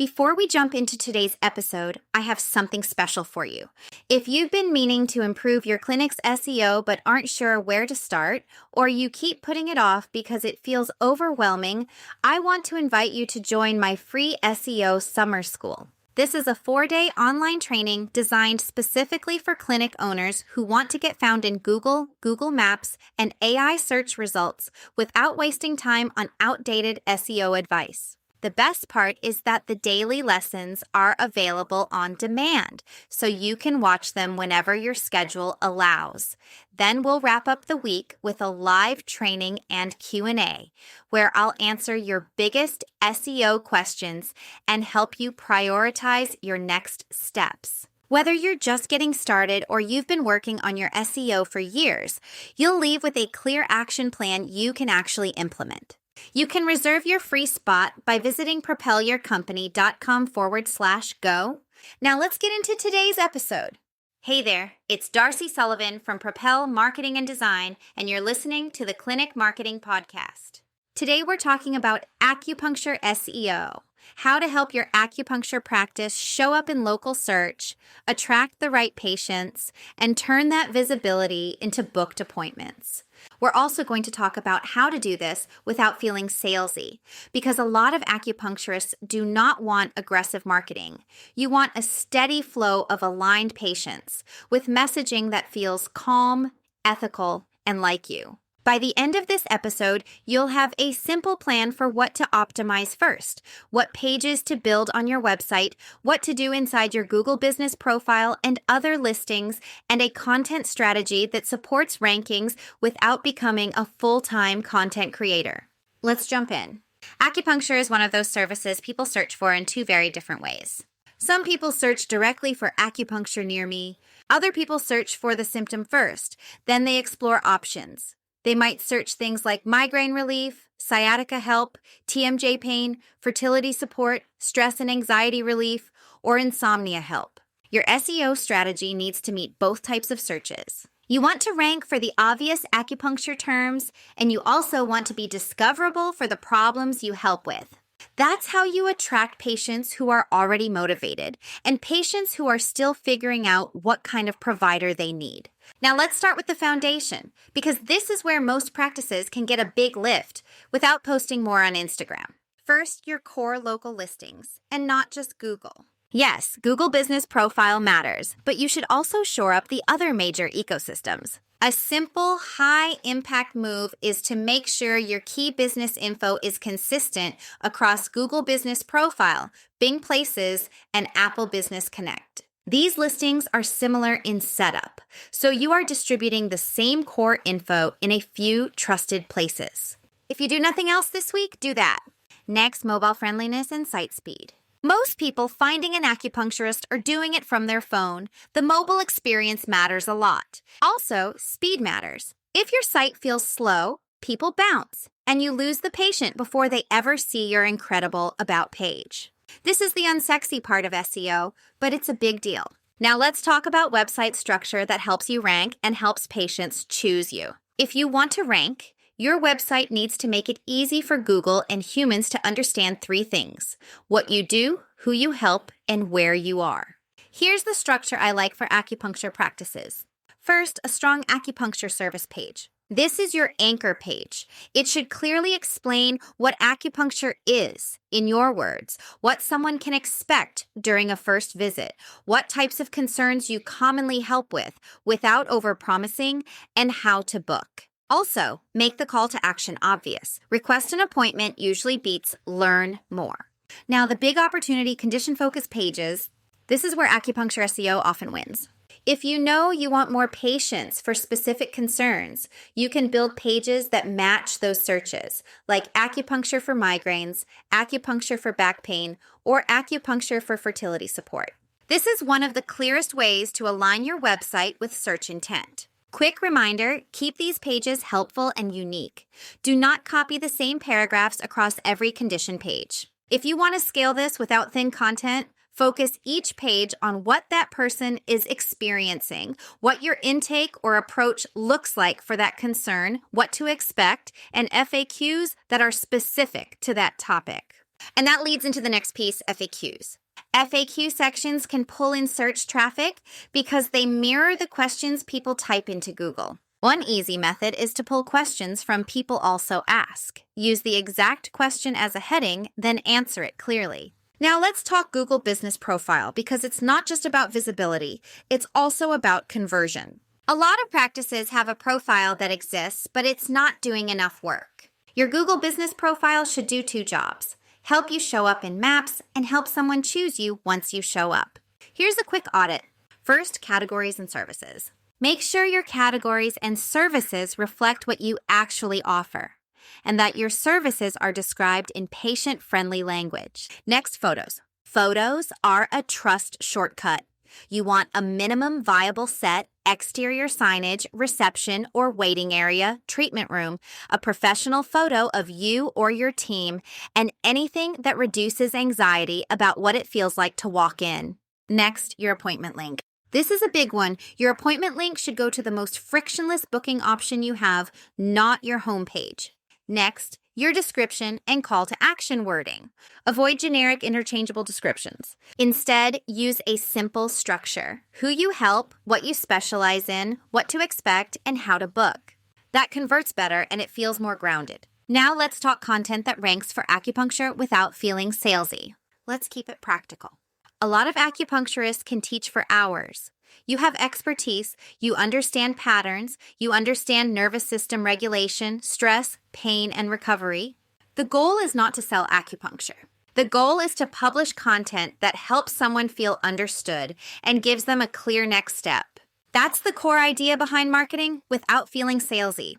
Before we jump into today's episode, I have something special for you. If you've been meaning to improve your clinic's SEO but aren't sure where to start, or you keep putting it off because it feels overwhelming, I want to invite you to join my free SEO summer school. This is a 4-day online training designed specifically for clinic owners who want to get found in Google, Google Maps, and AI search results without wasting time on outdated SEO advice. The best part is that the daily lessons are available on demand, so you can watch them whenever your schedule allows. Then we'll wrap up the week with a live training and Q&A, where I'll answer your biggest SEO questions and help you prioritize your next steps. Whether you're just getting started or you've been working on your SEO for years, you'll leave with a clear action plan you can actually implement. You can reserve your free spot by visiting propelyourcompany.com/go. Now let's get into today's episode. Hey there, it's Darcy Sullivan from Propel Marketing and Design, and you're listening to the Clinic Marketing Podcast. Today we're talking about acupuncture SEO, how to help your acupuncture practice show up in local search, attract the right patients, and turn that visibility into booked appointments. We're also going to talk about how to do this without feeling salesy, because a lot of acupuncturists do not want aggressive marketing. You want a steady flow of aligned patients with messaging that feels calm, ethical, and like you. By the end of this episode, you'll have a simple plan for what to optimize first, what pages to build on your website, what to do inside your Google business profile and other listings, and a content strategy that supports rankings without becoming a full-time content creator. Let's jump in. Acupuncture is one of those services people search for in two very different ways. Some people search directly for acupuncture near me. Other people search for the symptom first, then they explore options. They might search things like migraine relief, sciatica help, TMJ pain, fertility support, stress and anxiety relief, or insomnia help. Your SEO strategy needs to meet both types of searches. You want to rank for the obvious acupuncture terms, and you also want to be discoverable for the problems you help with. That's how you attract patients who are already motivated and patients who are still figuring out what kind of provider they need. Now let's start with the foundation, because this is where most practices can get a big lift without posting more on Instagram. First, your core local listings, and not just Google. Yes, Google Business Profile matters, but you should also shore up the other major ecosystems. A simple, high-impact move is to make sure your key business info is consistent across Google Business Profile, Bing Places, and Apple Business Connect. These listings are similar in setup, so you are distributing the same core info in a few trusted places. If you do nothing else this week, do that. Next, mobile friendliness and site speed. Most people finding an acupuncturist are doing it from their phone. The mobile experience matters a lot. Also, speed matters. If your site feels slow, people bounce, and you lose the patient before they ever see your incredible About page. This is the unsexy part of SEO, but it's a big deal. Now let's talk about website structure that helps you rank and helps patients choose you. If you want to rank, your website needs to make it easy for Google and humans to understand 3 things: what you do, who you help, and where you are. Here's the structure I like for acupuncture practices. First, a strong acupuncture service page. This is your anchor page. It should clearly explain what acupuncture is, in your words, what someone can expect during a first visit, what types of concerns you commonly help with without overpromising, and how to book. Also, make the call to action obvious. Request an appointment usually beats learn more. Now, the big opportunity condition-focused pages, this is where acupuncture SEO often wins. If you know you want more patients for specific concerns, you can build pages that match those searches, like acupuncture for migraines, acupuncture for back pain, or acupuncture for fertility support. This is one of the clearest ways to align your website with search intent. Quick reminder, keep these pages helpful and unique. Do not copy the same paragraphs across every condition page. If you want to scale this without thin content, focus each page on what that person is experiencing, what your intake or approach looks like for that concern, what to expect, and FAQs that are specific to that topic. And that leads into the next piece, FAQs. FAQ sections can pull in search traffic because they mirror the questions people type into Google. One easy method is to pull questions from people also ask. Use the exact question as a heading, then answer it clearly. Now let's talk Google Business Profile because it's not just about visibility, it's also about conversion. A lot of practices have a profile that exists, but it's not doing enough work. Your Google Business Profile should do two jobs: help you show up in maps and help someone choose you once you show up. Here's a quick audit. First, categories and services. Make sure your categories and services reflect what you actually offer, and that your services are described in patient-friendly language. Next, photos. Photos are a trust shortcut. You want a minimum viable set, exterior signage, reception or waiting area, treatment room, a professional photo of you or your team, and anything that reduces anxiety about what it feels like to walk in. Next, your appointment link. This is a big one. Your appointment link should go to the most frictionless booking option you have, not your homepage. Next, your description and call to action wording. Avoid generic interchangeable descriptions. Instead, use a simple structure: who you help, what you specialize in, what to expect, and how to book. That converts better and it feels more grounded. Now let's talk content that ranks for acupuncture without feeling salesy. Let's keep it practical. A lot of acupuncturists can teach for hours. You have expertise, you understand patterns, you understand nervous system regulation, stress, pain, and recovery. The goal is not to sell acupuncture. The goal is to publish content that helps someone feel understood and gives them a clear next step. That's the core idea behind marketing without feeling salesy.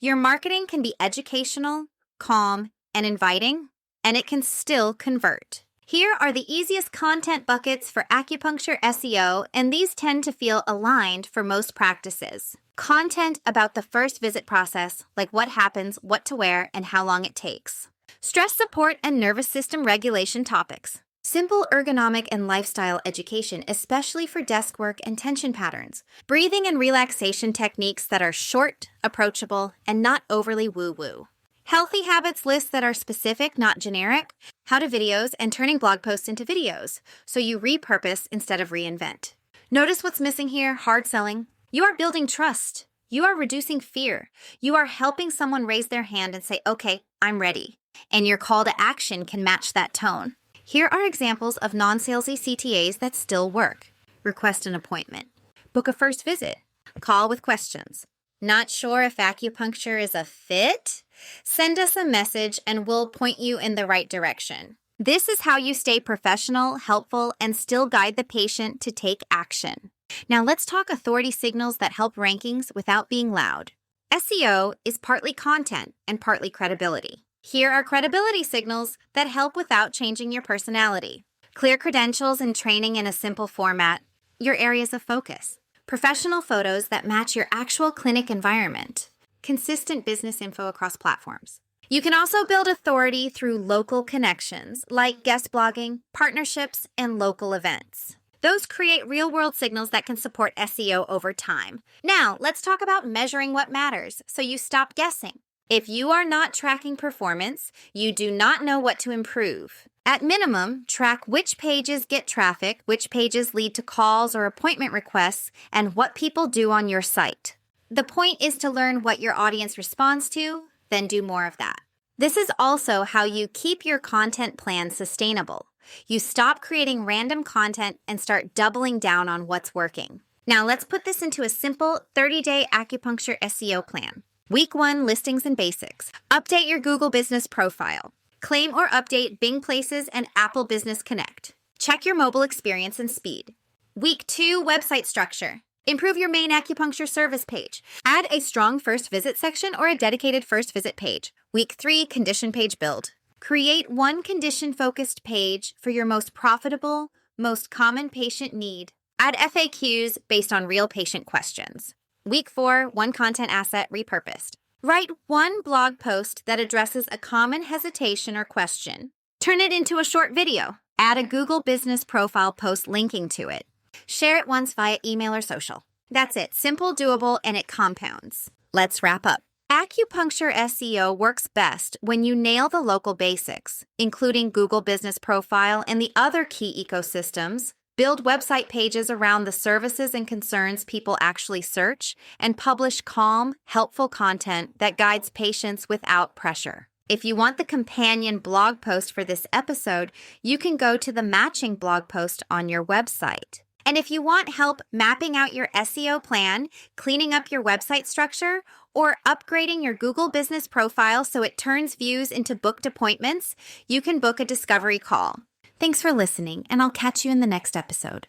Your marketing can be educational, calm, and inviting, and it can still convert. Here are the easiest content buckets for acupuncture SEO, and these tend to feel aligned for most practices. Content about the first visit process, like what happens, what to wear, and how long it takes. Stress support and nervous system regulation topics. Simple ergonomic and lifestyle education, especially for desk work and tension patterns. Breathing and relaxation techniques that are short, approachable, and not overly woo-woo. Healthy habits lists that are specific, not generic. How-to videos and turning blog posts into videos, so you repurpose instead of reinvent. Notice what's missing here: hard selling. You are building trust. You are reducing fear. You are helping someone raise their hand and say, okay, I'm ready. And your call to action can match that tone. Here are examples of non-salesy CTAs that still work. Request an appointment. Book a first visit. Call with questions. Not sure if acupuncture is a fit? Send us a message and we'll point you in the right direction. This is how you stay professional, helpful, and still guide the patient to take action. Now let's talk authority signals that help rankings without being loud. SEO is partly content and partly credibility. Here are credibility signals that help without changing your personality. Clear credentials and training in a simple format. Your areas of focus. Professional photos that match your actual clinic environment. Consistent business info across platforms. You can also build authority through local connections, like guest blogging, partnerships, and local events. Those create real-world signals that can support SEO over time. Now, let's talk about measuring what matters, so you stop guessing. If you are not tracking performance, you do not know what to improve. At minimum, track which pages get traffic, which pages lead to calls or appointment requests, and what people do on your site. The point is to learn what your audience responds to, then do more of that. This is also how you keep your content plan sustainable. You stop creating random content and start doubling down on what's working. Now let's put this into a simple 30-day acupuncture SEO plan. Week 1, listings and basics. Update your Google Business Profile. Claim or update Bing Places and Apple Business Connect. Check your mobile experience and speed. Week 2, website structure. Improve your main acupuncture service page. Add a strong first visit section or a dedicated first visit page. Week 3, condition page build. Create one condition-focused page for your most profitable, most common patient need. Add FAQs based on real patient questions. Week 4, one content asset repurposed. Write one blog post that addresses a common hesitation or question. Turn it into a short video. Add a Google Business Profile post linking to it. Share it once via email or social. That's it. Simple, doable, and it compounds. Let's wrap up. Acupuncture SEO works best when you nail the local basics, including Google Business Profile and the other key ecosystems, build website pages around the services and concerns people actually search, and publish calm, helpful content that guides patients without pressure. If you want the companion blog post for this episode, you can go to the matching blog post on your website. And if you want help mapping out your SEO plan, cleaning up your website structure, or upgrading your Google Business Profile so it turns views into booked appointments, you can book a discovery call. Thanks for listening, and I'll catch you in the next episode.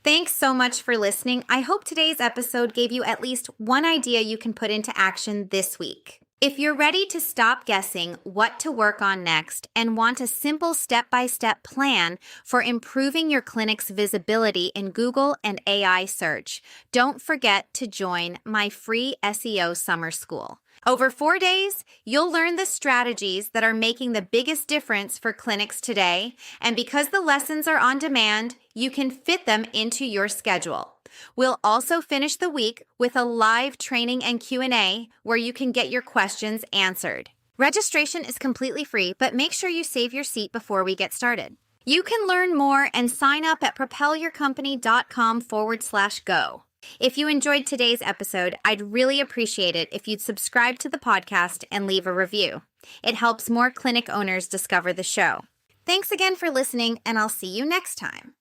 Thanks so much for listening. I hope today's episode gave you at least one idea you can put into action this week. If you're ready to stop guessing what to work on next and want a simple step-by-step plan for improving your clinic's visibility in Google and AI search, don't forget to join my free SEO summer school. Over 4 days, you'll learn the strategies that are making the biggest difference for clinics today, and because the lessons are on demand, you can fit them into your schedule. We'll also finish the week with a live training and Q&A where you can get your questions answered. Registration is completely free, but make sure you save your seat before we get started. You can learn more and sign up at propelyourcompany.com/go. If you enjoyed today's episode, I'd really appreciate it if you'd subscribe to the podcast and leave a review. It helps more clinic owners discover the show. Thanks again for listening, and I'll see you next time.